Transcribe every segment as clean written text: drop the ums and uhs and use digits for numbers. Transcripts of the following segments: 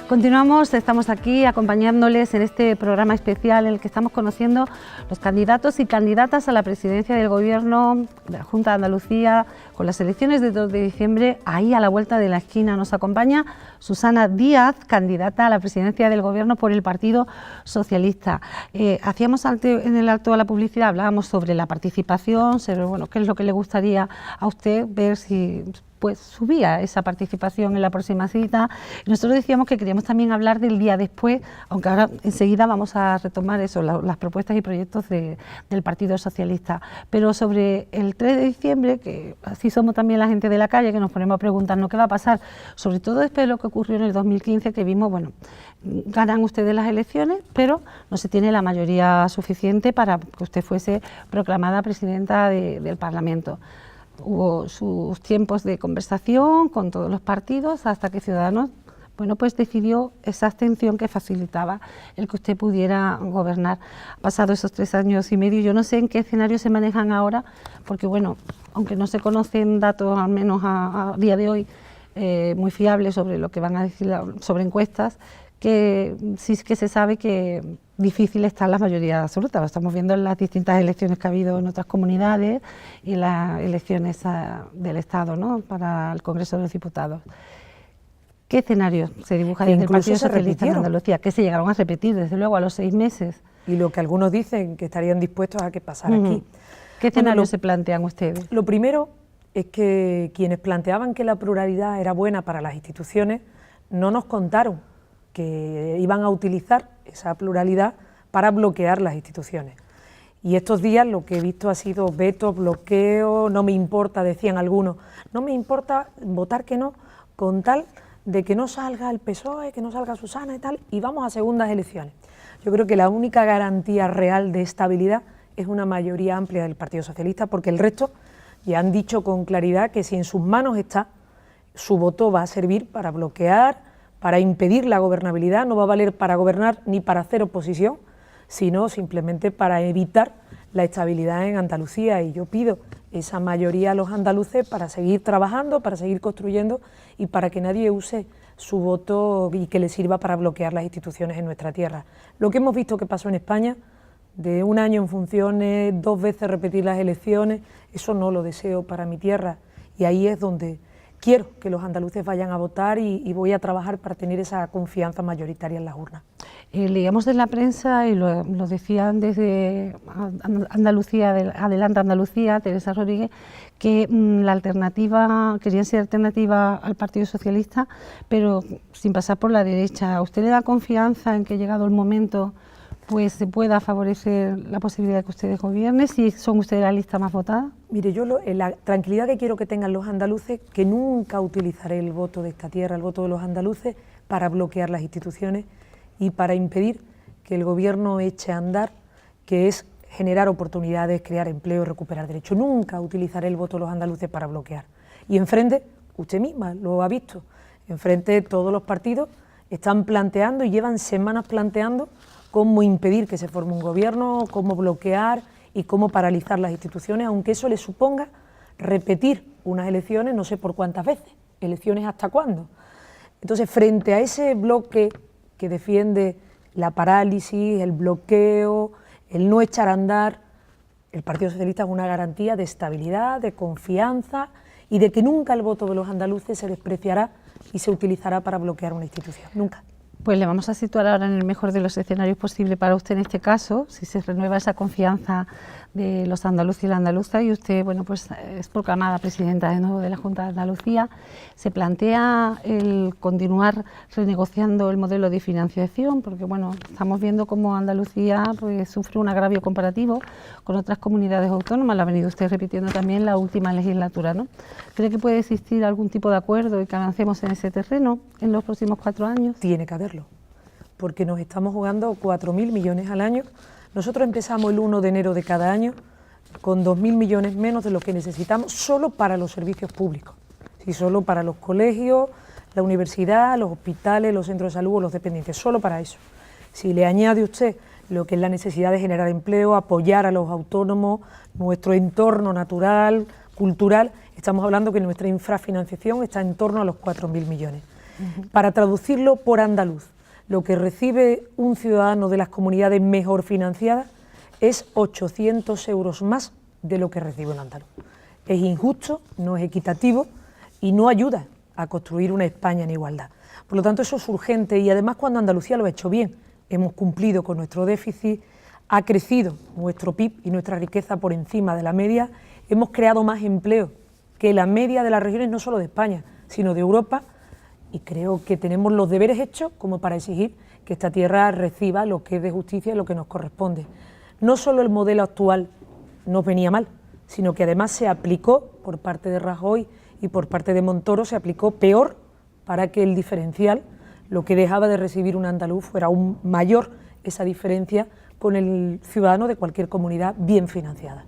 Continuamos, estamos aquí acompañándoles en este programa especial en el que estamos conociendo los candidatos y candidatas a la presidencia del Gobierno de la Junta de Andalucía con las elecciones del 2 de diciembre, ahí a la vuelta de la esquina. Nos acompaña Susana Díaz, candidata a la presidencia del Gobierno por el Partido Socialista. Hacíamos en el acto de la publicidad, hablábamos sobre la participación, sobre qué es lo que le gustaría a usted ver si pues subía esa participación en la próxima cita. Y nosotros decíamos que queríamos también hablar del día después, aunque ahora enseguida vamos a retomar eso, las propuestas y proyectos del Partido Socialista. Pero sobre el 3 de diciembre, que así somos también la gente de la calle, que nos ponemos a preguntarnos qué va a pasar, sobre todo después de lo que ocurrió en el 2015, que vimos, ganan ustedes las elecciones, pero no se tiene la mayoría suficiente para que usted fuese proclamada presidenta del Parlamento. Hubo sus tiempos de conversación con todos los partidos hasta que Ciudadanos pues decidió esa abstención que facilitaba el que usted pudiera gobernar. Pasado esos 3 años y medio, yo no sé en qué escenario se manejan ahora, porque aunque no se conocen datos, al menos a día de hoy, muy fiables sobre lo que van a decir sobre encuestas, que sí que se sabe que difícil está la mayoría absoluta. Lo estamos viendo en las distintas elecciones que ha habido en otras comunidades y las elecciones del Estado, ¿no?, para el Congreso de los Diputados. ¿Qué escenario se dibuja desde el Partido Socialista en Andalucía? Que se llegaron a repetir, desde luego, a los 6 meses. Y lo que algunos dicen que estarían dispuestos a que pasara aquí. ¿Qué escenario se plantean ustedes? Lo primero es que quienes planteaban que la pluralidad era buena para las instituciones no nos contaron que iban a utilizar esa pluralidad para bloquear las instituciones. Y estos días lo que he visto ha sido veto, bloqueo, no me importa, decían algunos, no me importa votar que no, con tal de que no salga el PSOE, que no salga Susana y tal, y vamos a segundas elecciones. Yo creo que la única garantía real de estabilidad es una mayoría amplia del Partido Socialista, porque el resto ya han dicho con claridad que si en sus manos está, su voto va a servir para bloquear, para impedir la gobernabilidad, no va a valer para gobernar ni para hacer oposición, sino simplemente para evitar la estabilidad en Andalucía. Y yo pido esa mayoría a los andaluces para seguir trabajando, para seguir construyendo y para que nadie use su voto y que le sirva para bloquear las instituciones en nuestra tierra. Lo que hemos visto que pasó en España, de 1 año en funciones, 2 veces repetir las elecciones, eso no lo deseo para mi tierra, y ahí es donde quiero que los andaluces vayan a votar y voy a trabajar para tener esa confianza mayoritaria en las urnas. Leíamos en la prensa, y lo decían desde Andalucía, Adelante Andalucía, Teresa Rodríguez, que querían ser alternativa al Partido Socialista, pero sin pasar por la derecha. ¿A usted le da confianza en que, llegado el momento, pues se pueda favorecer la posibilidad de que ustedes gobiernen, si son ustedes la lista más votada? Mire, yo la tranquilidad que quiero que tengan los andaluces, que nunca utilizaré el voto de esta tierra, el voto de los andaluces, para bloquear las instituciones y para impedir que el gobierno eche a andar, que es generar oportunidades, crear empleo, recuperar derechos. Nunca utilizaré el voto de los andaluces para bloquear. Y enfrente, usted misma lo ha visto, enfrente todos los partidos están planteando y llevan semanas planteando cómo impedir que se forme un gobierno, cómo bloquear y cómo paralizar las instituciones, aunque eso les suponga repetir unas elecciones no sé por cuántas veces, elecciones hasta cuándo. Entonces, frente a ese bloque que defiende la parálisis, el bloqueo, el no echar a andar, el Partido Socialista es una garantía de estabilidad, de confianza y de que nunca el voto de los andaluces se despreciará y se utilizará para bloquear una institución, nunca. Pues le vamos a situar ahora en el mejor de los escenarios posible para usted en este caso, si se renueva esa confianza de los andaluces y la andaluza y usted, pues es proclamada presidenta de nuevo de la Junta de Andalucía. Se plantea el continuar renegociando el modelo de financiación, porque estamos viendo cómo Andalucía pues sufre un agravio comparativo con otras comunidades autónomas, lo ha venido usted repitiendo también la última legislatura, ¿no? ¿Cree que puede existir algún tipo de acuerdo y que avancemos en ese terreno en los próximos 4 años? Tiene que haberlo, porque nos estamos jugando 4.000 millones al año. Nosotros empezamos el 1 de enero de cada año con 2.000 millones menos de lo que necesitamos solo para los servicios públicos, y solo para los colegios, la universidad, los hospitales, los centros de salud o los dependientes, solo para eso. Si le añade usted lo que es la necesidad de generar empleo, apoyar a los autónomos, nuestro entorno natural, cultural, estamos hablando que nuestra infrafinanciación está en torno a los 4.000 millones. Para traducirlo por andaluz, lo que recibe un ciudadano de las comunidades mejor financiadas es 800 euros más de lo que recibe un andaluz. Es injusto, no es equitativo y no ayuda a construir una España en igualdad. Por lo tanto, eso es urgente y además cuando Andalucía lo ha hecho bien, hemos cumplido con nuestro déficit, ha crecido nuestro PIB y nuestra riqueza por encima de la media, hemos creado más empleo que la media de las regiones, no solo de España, sino de Europa, y creo que tenemos los deberes hechos como para exigir que esta tierra reciba lo que es de justicia y lo que nos corresponde. No solo el modelo actual nos venía mal, sino que además se aplicó por parte de Rajoy y por parte de Montoro, se aplicó peor para que el diferencial, lo que dejaba de recibir un andaluz, fuera aún mayor esa diferencia con el ciudadano de cualquier comunidad bien financiada.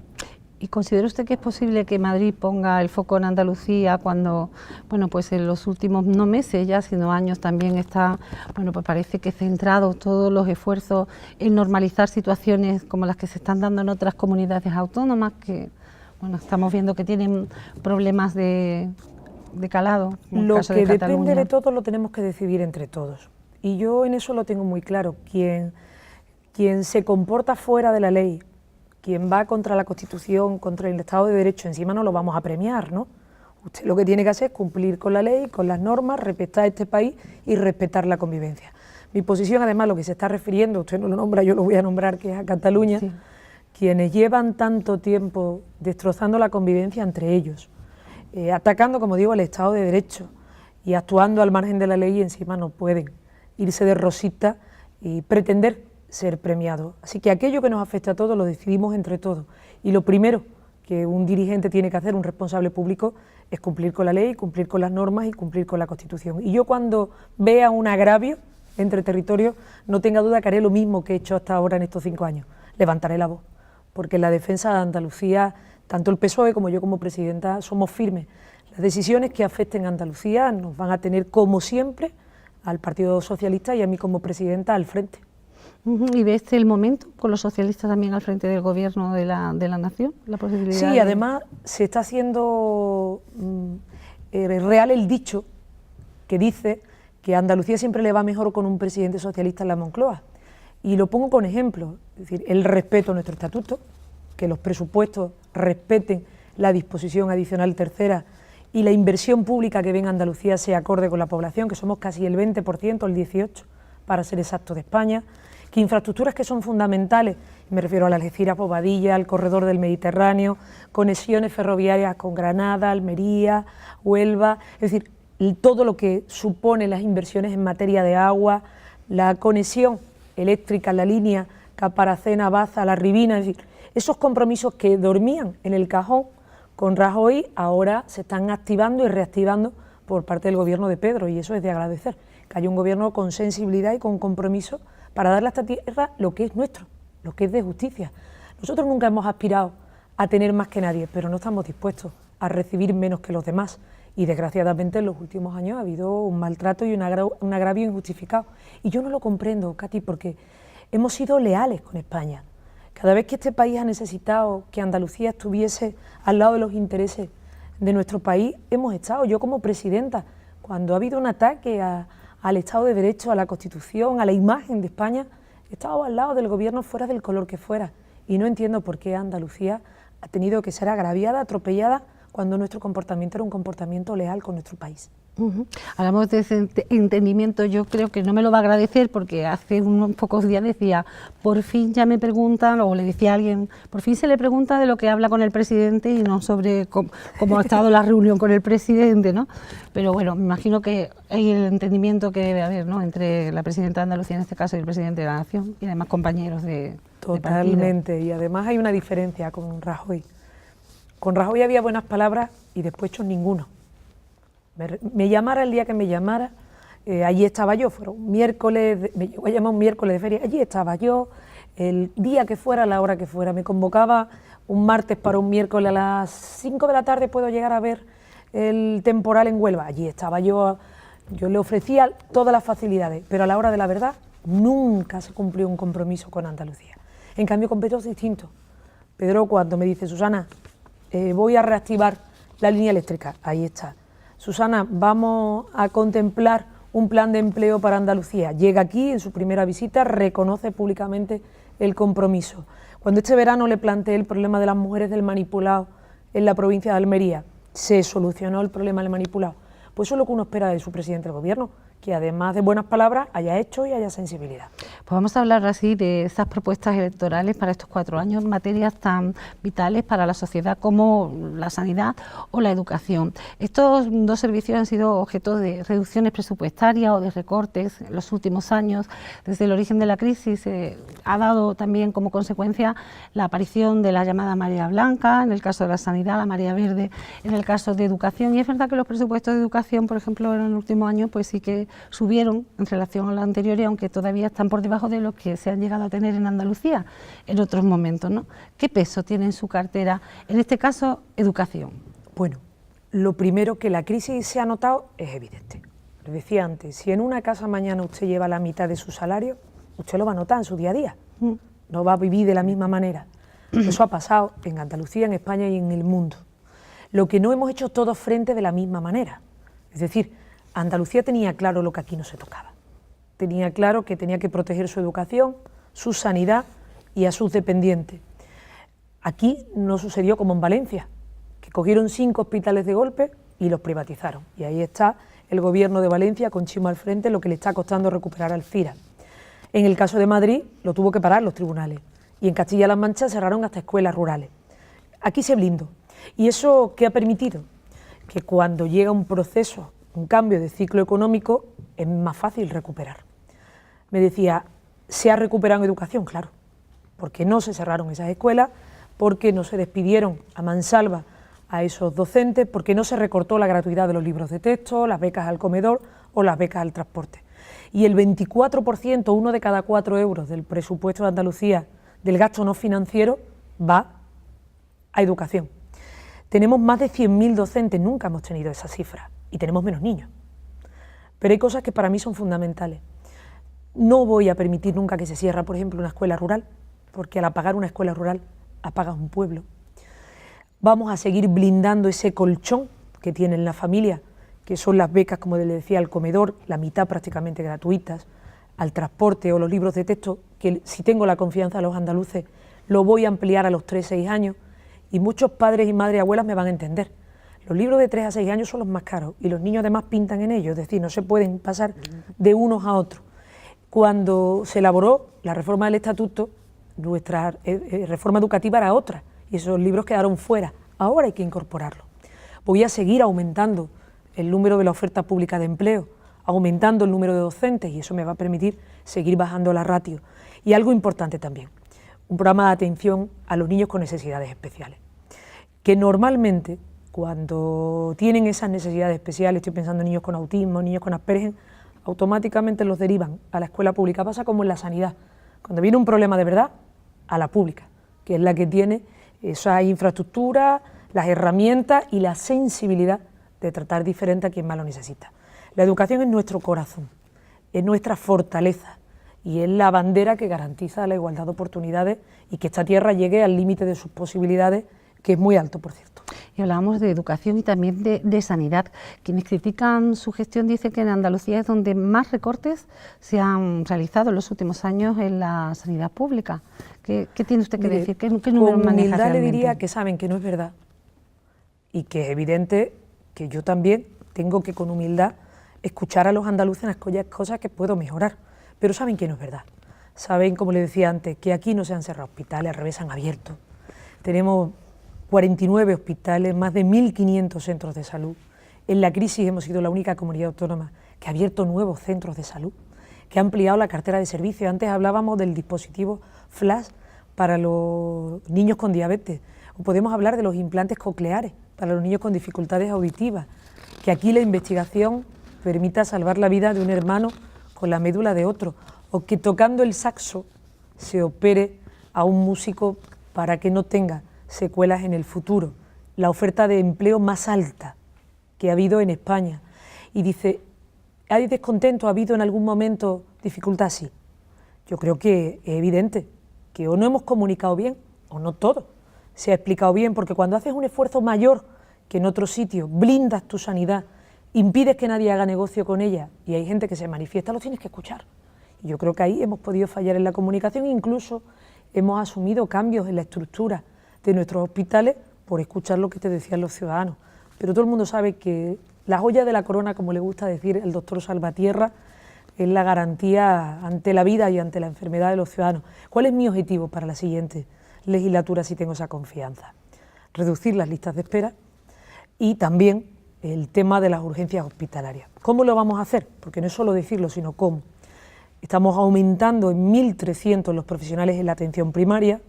¿Y considera usted que es posible que Madrid ponga el foco en Andalucía cuando, bueno, pues en los últimos no meses ya, sino años también está, bueno, pues parece que centrados todos los esfuerzos en normalizar situaciones como las que se están dando en otras comunidades autónomas que, bueno, estamos viendo que tienen problemas de calado? Lo que depende de todos lo tenemos que decidir entre todos. Y yo en eso lo tengo muy claro. Quien se comporta fuera de la ley, quien va contra la Constitución, contra el Estado de Derecho, encima no lo vamos a premiar, ¿no? Usted lo que tiene que hacer es cumplir con la ley, con las normas, respetar este país y respetar la convivencia. Mi posición, además, lo que se está refiriendo, usted no lo nombra, yo lo voy a nombrar, que es a Cataluña, sí. Quienes llevan tanto tiempo destrozando la convivencia entre ellos, atacando, como digo, al Estado de Derecho y actuando al margen de la ley, y encima no pueden irse de rosita y pretender ser premiados. Así que aquello que nos afecta a todos lo decidimos entre todos. Y lo primero que un dirigente tiene que hacer, un responsable público, es cumplir con la ley, cumplir con las normas y cumplir con la Constitución. Y yo cuando vea un agravio entre territorios, no tenga duda que haré lo mismo que he hecho hasta ahora en estos 5 años, levantaré la voz, porque en la defensa de Andalucía, tanto el PSOE como yo como presidenta, somos firmes. Las decisiones que afecten a Andalucía nos van a tener, como siempre, al Partido Socialista y a mí como presidenta al frente. ¿Y ves el momento con los socialistas también al frente del gobierno de la nación? La posibilidad sí, además se está haciendo real el dicho que dice que a Andalucía siempre le va mejor con un presidente socialista en la Moncloa. Y lo pongo con ejemplo, es decir, el respeto a nuestro estatuto, que los presupuestos respeten la disposición adicional tercera y la inversión pública que venga a Andalucía sea acorde con la población, que somos casi el 20%, el 18%, para ser exacto, de España, que infraestructuras que son fundamentales, me refiero a la Algeciras-Bobadilla, al corredor del Mediterráneo, conexiones ferroviarias con Granada, Almería, Huelva, es decir, todo lo que supone las inversiones en materia de agua, la conexión eléctrica, la línea Caparacena-Baza, La Ribina, es decir, esos compromisos que dormían en el cajón con Rajoy ahora se están activando y reactivando por parte del gobierno de Pedro, y eso es de agradecer, que haya un gobierno con sensibilidad y con compromiso para darle a esta tierra lo que es nuestro, lo que es de justicia. Nosotros nunca hemos aspirado a tener más que nadie, pero no estamos dispuestos a recibir menos que los demás, y desgraciadamente en los últimos años ha habido un maltrato y un agravio injustificado. Y yo no lo comprendo, Katy, porque hemos sido leales con España. Cada vez que este país ha necesitado que Andalucía estuviese al lado de los intereses de nuestro país, hemos estado. Yo como presidenta, cuando ha habido un ataque al Estado de Derecho, a la Constitución, a la imagen de España, he estado al lado del gobierno fuera del color que fuera. Y no entiendo por qué Andalucía ha tenido que ser agraviada, atropellada, cuando nuestro comportamiento era un comportamiento leal con nuestro país. Hablamos de ese entendimiento, yo creo que no me lo va a agradecer porque hace unos pocos días decía, por fin ya me preguntan, o le decía a alguien, por fin se le pregunta de lo que habla con el presidente y no sobre cómo ha estado la reunión con el presidente, ¿no? Pero bueno, me imagino que hay el entendimiento que debe haber, ¿no?, entre la presidenta de Andalucía en este caso y el presidente de la Nación y además compañeros de Totalmente, y además hay una diferencia con Rajoy. Con Rajoy había buenas palabras y después hechos ninguno. Me llamara el día que me llamara, allí estaba yo, fueron un miércoles, me llegó a llamar un miércoles de feria, allí estaba yo, el día que fuera, la hora que fuera, me convocaba un martes para un miércoles a las 5 de la tarde, puedo llegar a ver el temporal en Huelva, allí estaba yo, Yo le ofrecía todas las facilidades, pero a la hora de la verdad nunca se cumplió un compromiso con Andalucía. En cambio, con Pedro es distinto. Pedro, cuando me dice, Susana, voy a reactivar la línea eléctrica, ahí está. Susana, vamos a contemplar un plan de empleo para Andalucía. Llega aquí, en su primera visita, reconoce públicamente el compromiso. Cuando este verano le planteé el problema de las mujeres del manipulado en la provincia de Almería, se solucionó el problema del manipulado. Pues eso es lo que uno espera de su presidente del gobierno, que además de buenas palabras haya hecho y haya sensibilidad. Pues vamos a hablar así de esas propuestas electorales para estos 4 años, materias tan vitales para la sociedad como la sanidad o la educación. Estos 2 servicios han sido objeto de reducciones presupuestarias o de recortes en los últimos años. Desde el origen de la crisis ha dado también como consecuencia la aparición de la llamada marea blanca, en el caso de la sanidad, la marea verde en el caso de educación. Y es verdad que los presupuestos de educación, por ejemplo, en el último año, pues sí que subieron en relación a lo anterior, y aunque todavía están por debajo de lo que se han llegado a tener en Andalucía en otros momentos, ¿no? ¿Qué peso tiene en su cartera, en este caso, educación? Bueno, lo primero, que la crisis se ha notado es evidente. Lo decía antes, si en una casa mañana usted lleva la mitad de su salario, usted lo va a notar en su día a día, no va a vivir de la misma manera. Eso ha pasado en Andalucía, en España y en el mundo. Lo que no hemos hecho todos frente de la misma manera, es decir, Andalucía tenía claro lo que aquí no se tocaba. Tenía claro que tenía que proteger su educación, su sanidad y a sus dependientes. Aquí no sucedió como en Valencia, que cogieron 5 hospitales de golpe y los privatizaron. Y ahí está el gobierno de Valencia con Chimo al frente, lo que le está costando recuperar Alcira. En el caso de Madrid lo tuvo que parar los tribunales. Y en Castilla-La Mancha cerraron hasta escuelas rurales. Aquí se blindó. ¿Y eso qué ha permitido? Que cuando llega un proceso, un cambio de ciclo económico, es más fácil recuperar. Me decía, ¿se ha recuperado en educación? Claro, porque no se cerraron esas escuelas, porque no se despidieron a mansalva a esos docentes, porque no se recortó la gratuidad de los libros de texto, las becas al comedor o las becas al transporte. Y el 24%, 1 de cada 4 euros del presupuesto de Andalucía, del gasto no financiero, va a educación. Tenemos más de 100.000 docentes, nunca hemos tenido esa cifra. Y tenemos menos niños. Pero hay cosas que para mí son fundamentales. No voy a permitir nunca que se cierre, por ejemplo, una escuela rural, porque al apagar una escuela rural, apagas un pueblo. Vamos a seguir blindando ese colchón que tienen las familias, que son las becas, como les decía, al comedor, la mitad prácticamente gratuitas, al transporte o los libros de texto, que si tengo la confianza de los andaluces, lo voy a ampliar a los 3-6 años, y muchos padres y madres y abuelas me van a entender. Los libros de 3 a 6 años son los más caros y los niños además pintan en ellos, es decir, no se pueden pasar de unos a otros. Cuando se elaboró la reforma del estatuto, nuestra reforma educativa era otra y esos libros quedaron fuera. Ahora hay que incorporarlos. Voy a seguir aumentando el número de la oferta pública de empleo, aumentando el número de docentes, y eso me va a permitir seguir bajando la ratio. Y algo importante también, un programa de atención a los niños con necesidades especiales, que normalmente, cuando tienen esas necesidades especiales, estoy pensando en niños con autismo, niños con Asperger, automáticamente los derivan a la escuela pública. Pasa como en la sanidad. Cuando viene un problema de verdad, a la pública, que es la que tiene esa infraestructura, las herramientas y la sensibilidad de tratar diferente a quien más lo necesita. La educación es nuestro corazón, es nuestra fortaleza y es la bandera que garantiza la igualdad de oportunidades y que esta tierra llegue al límite de sus posibilidades, que es muy alto, por cierto. Y hablábamos de educación y también de sanidad. Quienes critican su gestión dicen que en Andalucía es donde más recortes se han realizado en los últimos años en la sanidad pública. ¿Qué tiene usted que decir? ¿Qué número maneja humildad realmente? Le diría que saben que no es verdad y que es evidente que yo también tengo que con humildad escuchar a los andaluces en aquellas cosas que puedo mejorar, pero saben que no es verdad. Saben, como les decía antes, que aquí no se han cerrado hospitales, al revés, han abierto. Tenemos 49 hospitales, más de 1.500 centros de salud. En la crisis hemos sido la única comunidad autónoma que ha abierto nuevos centros de salud, que ha ampliado la cartera de servicios. Antes hablábamos del dispositivo Flash para los niños con diabetes, o podemos hablar de los implantes cocleares para los niños con dificultades auditivas, que aquí la investigación permita salvar la vida de un hermano con la médula de otro, o que tocando el saxo se opere a un músico para que no tenga secuelas en el futuro. La oferta de empleo más alta que ha habido en España. Y dice, ¿Hay descontento? ¿Ha habido en algún momento dificultad? Sí. Yo creo que es evidente que o no hemos comunicado bien, o no todo se ha explicado bien, porque cuando haces un esfuerzo mayor que en otros sitios, blindas tu sanidad, impides que nadie haga negocio con ella y hay gente que se manifiesta, lo tienes que escuchar. Y yo creo que ahí hemos podido fallar en la comunicación, incluso hemos asumido cambios en la estructura de nuestros hospitales por escuchar lo que te decían los ciudadanos. Pero todo el mundo sabe que la joya de la corona, como le gusta decir el doctor Salvatierra, es la garantía ante la vida y ante la enfermedad de los ciudadanos. ¿Cuál es mi objetivo para la siguiente legislatura si tengo esa confianza? Reducir las listas de espera y también el tema de las urgencias hospitalarias. ¿Cómo lo vamos a hacer? Porque no es solo decirlo, sino cómo. Estamos aumentando en 1.300 los profesionales en la atención primaria,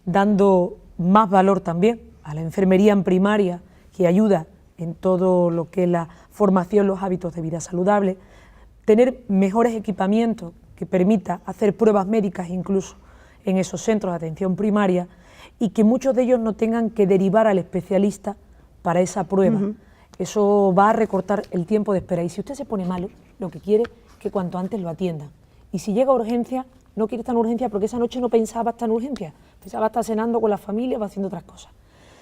dando más valor también a la enfermería en primaria, que ayuda en todo lo que es la formación, los hábitos de vida saludable, tener mejores equipamientos que permita hacer pruebas médicas incluso en esos centros de atención primaria y que muchos de ellos no tengan que derivar al especialista para esa prueba. Eso va a recortar el tiempo de espera y si usted se pone malo, lo que quiere es que cuanto antes lo atiendan. Y si llega a urgencia, no quiere estar en urgencia porque esa noche no pensaba estar en urgencia, pensaba estar cenando con la familia o haciendo otras cosas.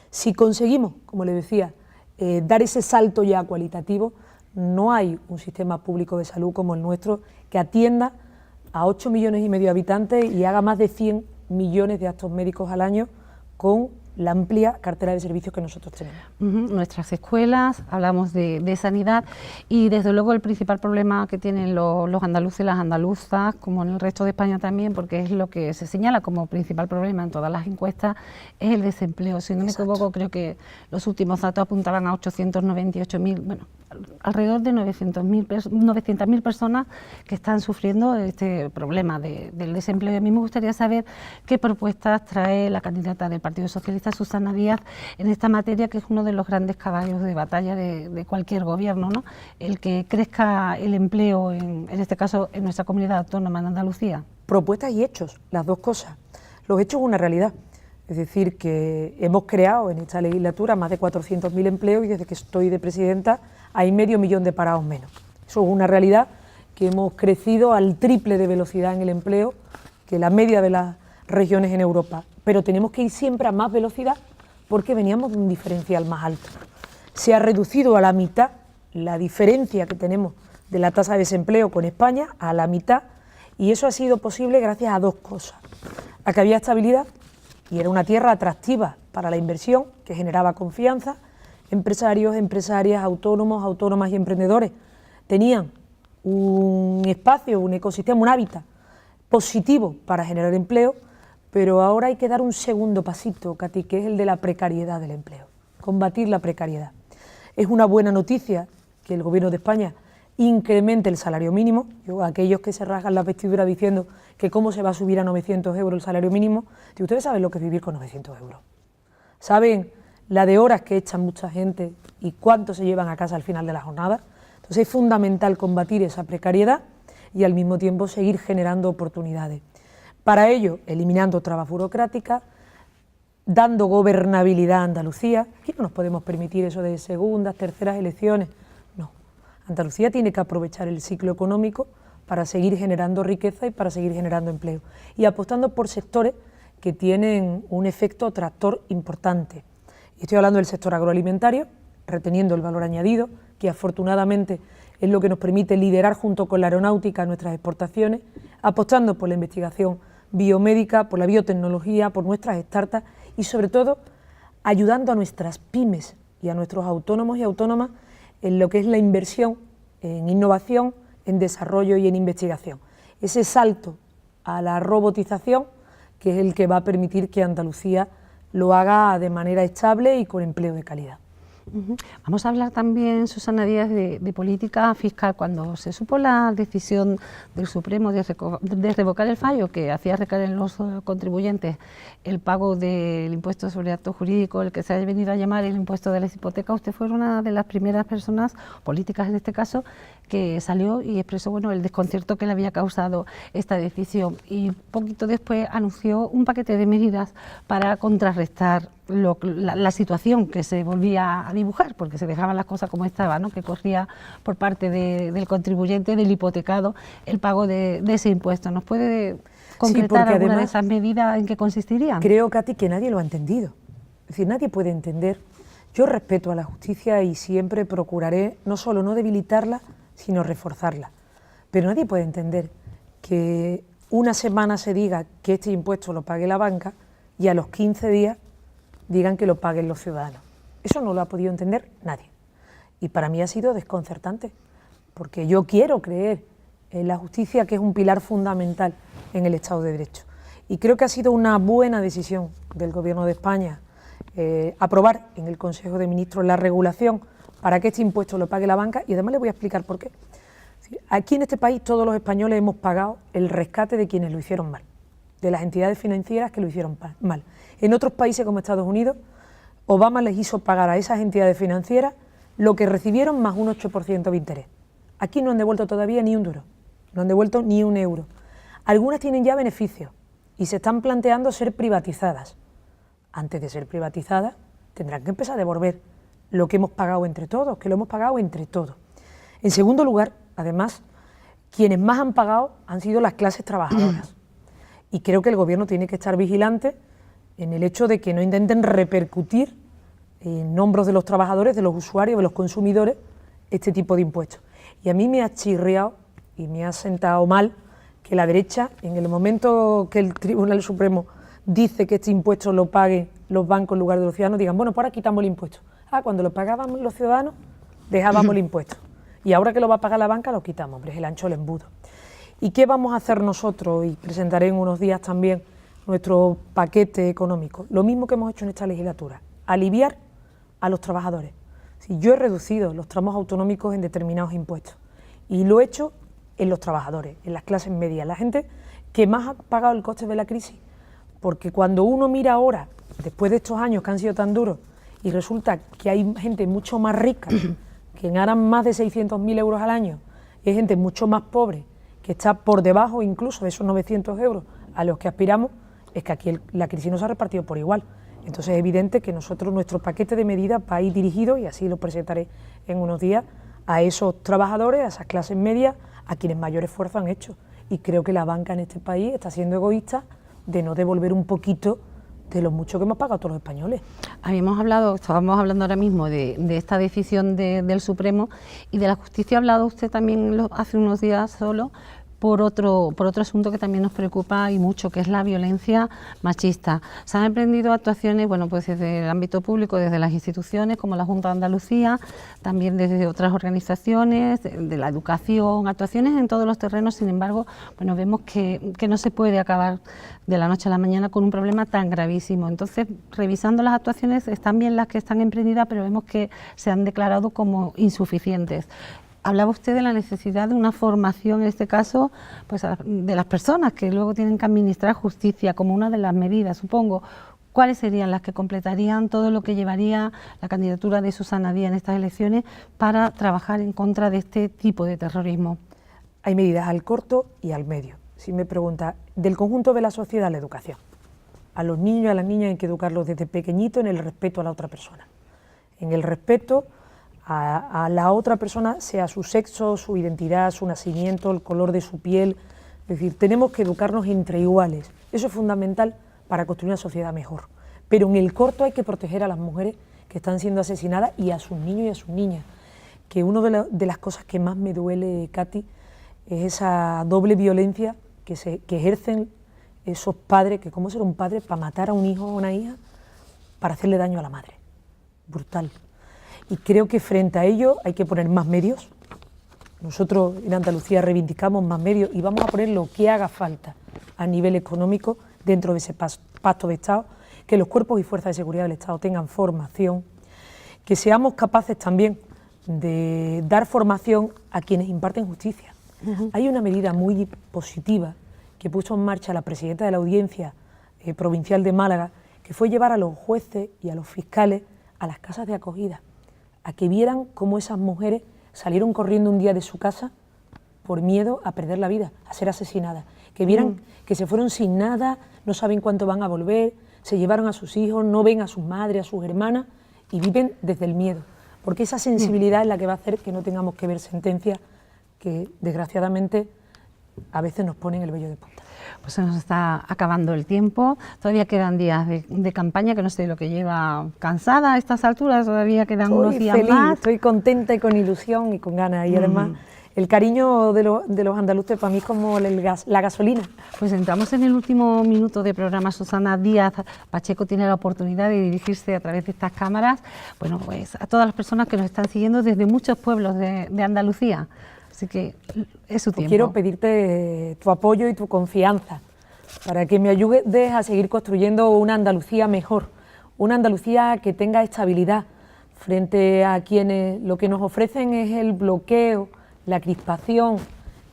Si conseguimos, como le decía, dar ese salto ya cualitativo, no hay un sistema público de salud como el nuestro que atienda a 8,5 millones de habitantes y haga más de 100 millones de actos médicos al año con la amplia cartera de servicios que nosotros tenemos. Nuestras escuelas, hablamos de sanidad y desde luego el principal problema que tienen los andaluces y las andaluzas, como en el resto de España también, porque es lo que se señala como principal problema en todas las encuestas, es el desempleo. Si no me equivoco, creo que los últimos datos apuntaban a 898.000, bueno, alrededor de 900.000 personas que están sufriendo este problema del desempleo. Y a mí me gustaría saber qué propuestas trae la candidata del Partido Socialista, Susana Díaz, en esta materia, que es uno de los grandes caballos de batalla de cualquier gobierno, ¿no? El que crezca el empleo, en este caso en nuestra comunidad autónoma, en Andalucía. Propuestas y hechos, las dos cosas. Los hechos es una realidad. Es decir, que hemos creado en esta legislatura más de 400.000 empleos y desde que estoy de presidenta hay 500.000 de parados menos. Eso es una realidad, que hemos crecido al triple de velocidad en el empleo que la media de las regiones en Europa. Pero tenemos que ir siempre a más velocidad porque veníamos de un diferencial más alto. Se ha reducido a la mitad la diferencia que tenemos de la tasa de desempleo con España, a la mitad, y eso ha sido posible gracias a dos cosas. A que había estabilidad y era una tierra atractiva para la inversión, que generaba confianza. Empresarios, empresarias, autónomos, autónomas y emprendedores tenían un espacio, un ecosistema, un hábitat positivo para generar empleo, pero ahora hay que dar un segundo pasito, Katy, que es el de la precariedad del empleo, combatir la precariedad. Es una buena noticia que el Gobierno de España incremente el salario mínimo. Yo, aquellos que se rasgan la vestidura diciendo que cómo se va a subir a 900 euros el salario mínimo, digo, ustedes saben lo que es vivir con 900 euros. Saben la de horas que echan mucha gente y cuánto se llevan a casa al final de la jornada. Entonces es fundamental combatir esa precariedad y al mismo tiempo seguir generando oportunidades. Para ello, eliminando trabas burocráticas, dando gobernabilidad a Andalucía. Aquí no nos podemos permitir eso de segundas, terceras elecciones. No, Andalucía tiene que aprovechar el ciclo económico para seguir generando riqueza y para seguir generando empleo. Y apostando por sectores que tienen un efecto tractor importante. Y estoy hablando del sector agroalimentario, reteniendo el valor añadido, que afortunadamente es lo que nos permite liderar junto con la aeronáutica nuestras exportaciones, apostando por la investigación biomédica, por la biotecnología, por nuestras startups y sobre todo ayudando a nuestras pymes y a nuestros autónomos y autónomas en lo que es la inversión en innovación, en desarrollo y en investigación. Ese salto a la robotización, que es el que va a permitir que Andalucía lo haga de manera estable y con empleo de calidad. Vamos a hablar también, Susana Díaz, de política fiscal. Cuando se supo la decisión del Supremo de revocar el fallo que hacía recaer en los contribuyentes el pago del impuesto sobre acto jurídico, el que se ha venido a llamar el impuesto de las hipotecas, usted fue una de las primeras personas, políticas en este caso, que salió y expresó, bueno, el desconcierto que le había causado esta decisión, y poquito después anunció un paquete de medidas para contrarrestar la situación que se volvía a dibujar, porque se dejaban las cosas como estaban, ¿no? Que corría por parte del contribuyente, del hipotecado, el pago de ese impuesto. ¿Nos puede concretar alguna de esas medidas en qué consistirían? Creo, Katy, que nadie lo ha entendido. Es decir, nadie puede entender. Yo respeto a la justicia y siempre procuraré no solo no debilitarla, sino reforzarla. Pero nadie puede entender que una semana se diga que este impuesto lo pague la banca y a los 15 días digan que lo paguen los ciudadanos. Eso no lo ha podido entender nadie. Y para mí ha sido desconcertante, porque yo quiero creer en la justicia, que es un pilar fundamental en el Estado de Derecho. Y creo que ha sido una buena decisión del Gobierno de España aprobar en el Consejo de Ministros la regulación para que este impuesto lo pague la banca, y además le voy a explicar por qué. Aquí en este país todos los españoles hemos pagado el rescate de quienes lo hicieron mal, de las entidades financieras que lo hicieron mal. En otros países como Estados Unidos, Obama les hizo pagar a esas entidades financieras lo que recibieron más un 8% de interés. Aquí no han devuelto todavía ni un duro, no han devuelto ni un euro. Algunas tienen ya beneficios y se están planteando ser privatizadas. Antes de ser privatizadas tendrán que empezar a devolver lo que hemos pagado entre todos, que lo hemos pagado entre todos. En segundo lugar, además, quienes más han pagado han sido las clases trabajadoras. Y creo que el Gobierno tiene que estar vigilante en el hecho de que no intenten repercutir en hombros de los trabajadores, de los usuarios, de los consumidores, este tipo de impuestos. Y a mí me ha chirriado y me ha sentado mal que la derecha, en el momento que el Tribunal Supremo dice que este impuesto lo paguen los bancos en lugar de los ciudadanos, digan, bueno, pues ahora quitamos el impuesto. Cuando lo pagaban los ciudadanos, dejábamos el impuesto. Y ahora que lo va a pagar la banca, lo quitamos, hombre, es el ancho del embudo. ¿Y qué vamos a hacer nosotros? Y presentaré en unos días también nuestro paquete económico. Lo mismo que hemos hecho en esta legislatura, aliviar a los trabajadores. Si yo he reducido los tramos autonómicos en determinados impuestos y lo he hecho en los trabajadores, en las clases medias, la gente que más ha pagado el coste de la crisis. Porque cuando uno mira ahora, después de estos años que han sido tan duros, y resulta que hay gente mucho más rica, que ganan más de 600.000 euros al año, y hay gente mucho más pobre, que está por debajo incluso de esos 900 euros a los que aspiramos, es que aquí la crisis no se ha repartido por igual. Entonces es evidente que nosotros, nuestro paquete de medidas va a ir dirigido, y así lo presentaré en unos días, a esos trabajadores, a esas clases medias, a quienes mayor esfuerzo han hecho. Y creo que la banca en este país está siendo egoísta de no devolver un poquito de lo mucho que hemos pagado todos los españoles. Estábamos hablando ahora mismo de esta decisión del Supremo, y de la justicia ha hablado usted también hace unos días solo, por otro asunto que también nos preocupa y mucho, que es la violencia machista. Se han emprendido actuaciones, bueno, pues desde el ámbito público, desde las instituciones como la Junta de Andalucía, también desde otras organizaciones, de la educación, actuaciones en todos los terrenos. Sin embargo, bueno, vemos que no se puede acabar de la noche a la mañana con un problema tan gravísimo. Entonces, revisando las actuaciones, están bien las que están emprendidas, pero vemos que se han declarado como insuficientes. Hablaba usted de la necesidad de una formación, en este caso, pues de las personas que luego tienen que administrar justicia, como una de las medidas, supongo. ¿Cuáles serían las que completarían todo lo que llevaría la candidatura de Susana Díaz en estas elecciones para trabajar en contra de este tipo de terrorismo? Hay medidas al corto y al medio. Si me pregunta, del conjunto de la sociedad, la educación. A los niños y a las niñas hay que educarlos desde pequeñito en el respeto a la otra persona. En el respeto a la otra persona, sea su sexo, su identidad, su nacimiento, el color de su piel. Es decir, tenemos que educarnos entre iguales. Eso es fundamental para construir una sociedad mejor. Pero en el corto hay que proteger a las mujeres que están siendo asesinadas y a sus niños y a sus niñas. Que una de las cosas que más me duele, Katy, es esa doble violencia que ejercen esos padres, que cómo ser un padre para matar a un hijo o una hija para hacerle daño a la madre. Brutal. Y creo que frente a ello hay que poner más medios. Nosotros en Andalucía reivindicamos más medios y vamos a poner lo que haga falta a nivel económico dentro de ese pacto de Estado, que los cuerpos y fuerzas de seguridad del Estado tengan formación, que seamos capaces también de dar formación a quienes imparten justicia. Hay una medida muy positiva que puso en marcha la presidenta de la Audiencia Provincial de Málaga, que fue llevar a los jueces y a los fiscales a las casas de acogida, a que vieran cómo esas mujeres salieron corriendo un día de su casa por miedo a perder la vida, a ser asesinadas, que vieran que se fueron sin nada, no saben cuánto van a volver, se llevaron a sus hijos, no ven a sus madres, a sus hermanas y viven desde el miedo, porque esa sensibilidad es la que va a hacer que no tengamos que ver sentencias que desgraciadamente a veces nos ponen el vello de punta. Pues se nos está acabando el tiempo, todavía quedan días de campaña, que no sé lo que lleva cansada a estas alturas, todavía quedan unos días más. Estoy contenta y con ilusión y con ganas, y además el cariño de los andaluces para mí es como la gasolina. Pues entramos en el último minuto de programa. Susana Díaz Pacheco tiene la oportunidad de dirigirse a través de estas cámaras, bueno, pues a todas las personas que nos están siguiendo desde muchos pueblos de Andalucía. Así que es su tiempo. Quiero pedirte tu apoyo y tu confianza para que me ayudes a seguir construyendo una Andalucía mejor, una Andalucía que tenga estabilidad frente a quienes lo que nos ofrecen es el bloqueo, la crispación,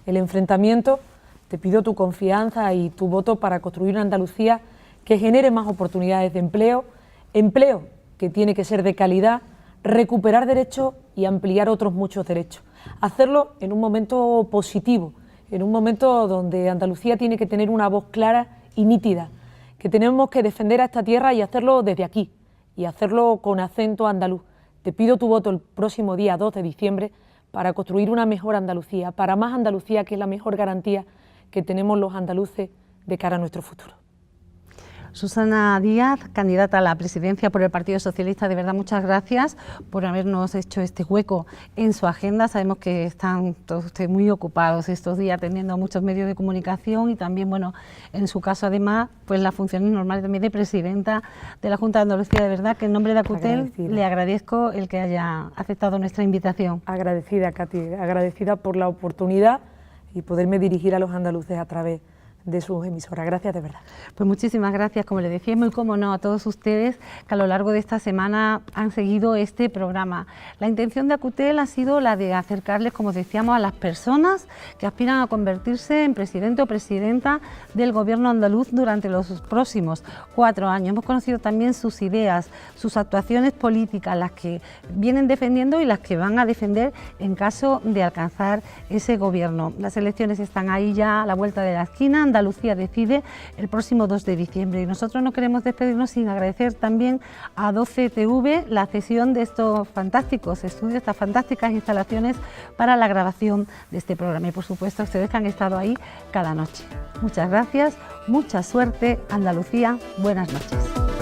el enfrentamiento. Te pido tu confianza y tu voto para construir una Andalucía que genere más oportunidades de empleo, empleo que tiene que ser de calidad, recuperar derechos y ampliar otros muchos derechos. Hacerlo en un momento positivo, en un momento donde Andalucía tiene que tener una voz clara y nítida, que tenemos que defender a esta tierra y hacerlo desde aquí, y hacerlo con acento andaluz. Te pido tu voto el próximo día 2 de diciembre para construir una mejor Andalucía, para más Andalucía, que es la mejor garantía que tenemos los andaluces de cara a nuestro futuro. Susana Díaz, candidata a la presidencia por el Partido Socialista, de verdad muchas gracias por habernos hecho este hueco en su agenda. Sabemos que están todos ustedes muy ocupados estos días atendiendo a muchos medios de comunicación y también, bueno, en su caso además, pues las funciones normales también de presidenta de la Junta de Andalucía. De verdad que en nombre de Acutel le agradezco el que haya aceptado nuestra invitación. Agradecida, Katy, agradecida por la oportunidad y poderme dirigir a los andaluces a través de sus emisoras. Gracias de verdad. Pues muchísimas gracias, como les decía, y muy cómo no a todos ustedes que a lo largo de esta semana han seguido este programa. La intención de Acutel ha sido la de acercarles, como decíamos, a las personas que aspiran a convertirse en presidente o presidenta del gobierno andaluz durante los próximos 4 años. Hemos conocido también sus ideas, sus actuaciones políticas, las que vienen defendiendo y las que van a defender en caso de alcanzar ese gobierno. Las elecciones están ahí ya a la vuelta de la esquina. Andalucía decide el próximo 2 de diciembre y nosotros no queremos despedirnos sin agradecer también a 12TV la cesión de estos fantásticos estudios, estas fantásticas instalaciones para la grabación de este programa y por supuesto a ustedes que han estado ahí cada noche. Muchas gracias, mucha suerte, Andalucía, buenas noches.